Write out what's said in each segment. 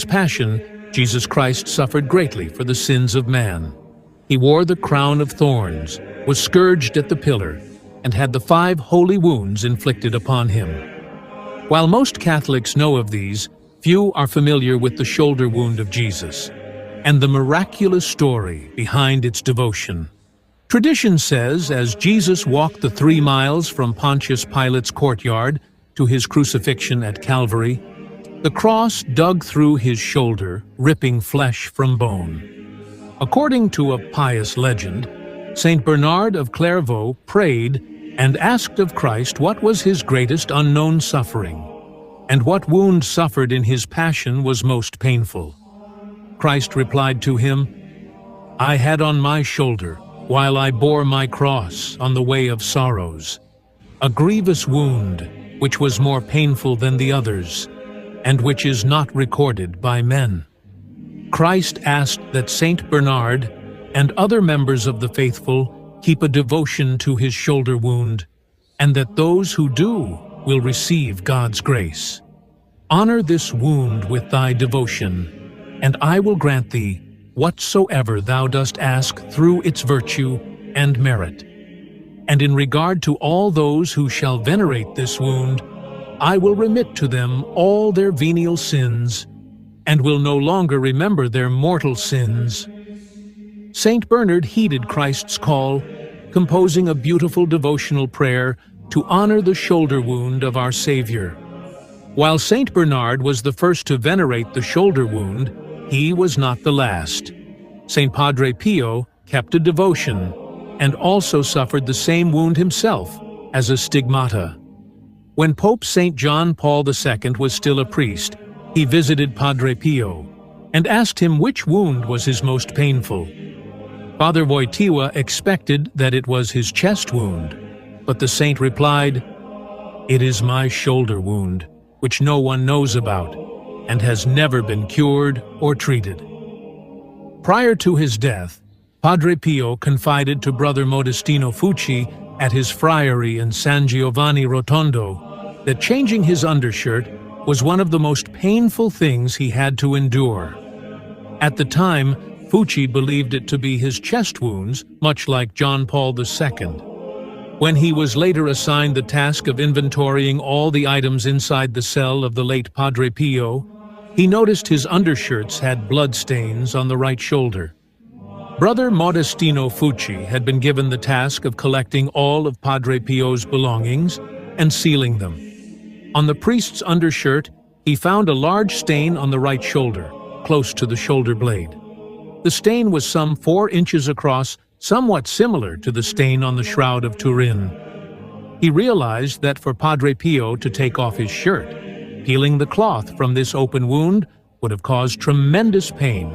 his passion, Jesus Christ suffered greatly for the sins of man. He wore the crown of thorns, was scourged at the pillar, and had the 5 holy wounds inflicted upon him. While most Catholics know of these, few are familiar with the shoulder wound of Jesus and the miraculous story behind its devotion. Tradition says, as Jesus walked the 3 miles from Pontius Pilate's courtyard to his crucifixion at Calvary, the cross dug through his shoulder, ripping flesh from bone. According to a pious legend, Saint Bernard of Clairvaux prayed and asked of Christ what was his greatest unknown suffering, and what wound suffered in his passion was most painful. Christ replied to him, "I had on my shoulder, while I bore my cross on the way of sorrows, a grievous wound which was more painful than the others, and which is not recorded by men." Christ asked that Saint Bernard and other members of the faithful keep a devotion to his shoulder wound, and that those who do will receive God's grace. Honor this wound with thy devotion, and I will grant thee whatsoever thou dost ask through its virtue and merit. And in regard to all those who shall venerate this wound, I will remit to them all their venial sins, and will no longer remember their mortal sins. Saint Bernard heeded Christ's call, composing a beautiful devotional prayer to honor the shoulder wound of our Savior. While Saint Bernard was the first to venerate the shoulder wound, he was not the last. Saint Padre Pio kept a devotion, and also suffered the same wound himself as a stigmata. When Pope Saint John Paul II was still a priest, he visited Padre Pio and asked him which wound was his most painful. Father Wojtyła expected that it was his chest wound, but the saint replied, "It is my shoulder wound, which no one knows about, and has never been cured or treated." Prior to his death, Padre Pio confided to Brother Modestino Fucci at his friary in San Giovanni Rotondo that changing his undershirt was one of the most painful things he had to endure. At the time, Fucci believed it to be his chest wounds, much like John Paul II. When he was later assigned the task of inventorying all the items inside the cell of the late Padre Pio, he noticed his undershirts had blood stains on the right shoulder. Brother Modestino Fucci had been given the task of collecting all of Padre Pio's belongings and sealing them. On the priest's undershirt, he found a large stain on the right shoulder, close to the shoulder blade. The stain was some 4 inches across, somewhat similar to the stain on the Shroud of Turin. He realized that for Padre Pio to take off his shirt, peeling the cloth from this open wound would have caused tremendous pain.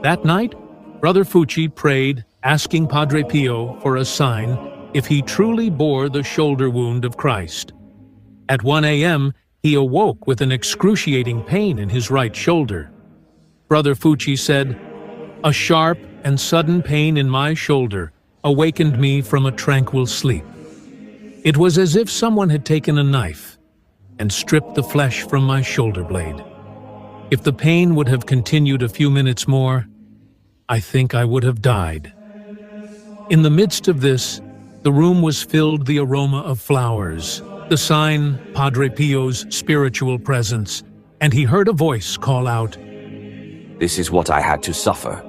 That night, Brother Fucci prayed, asking Padre Pio for a sign if he truly bore the shoulder wound of Christ. At 1 a.m., he awoke with an excruciating pain in his right shoulder. Brother Fucci said, "A sharp and sudden pain in my shoulder awakened me from a tranquil sleep. It was as if someone had taken a knife and stripped the flesh from my shoulder blade. If the pain would have continued a few minutes more, I think I would have died." In the midst of this, the room was filled the aroma of flowers, the sign Padre Pio's spiritual presence, and he heard a voice call out, "This is what I had to suffer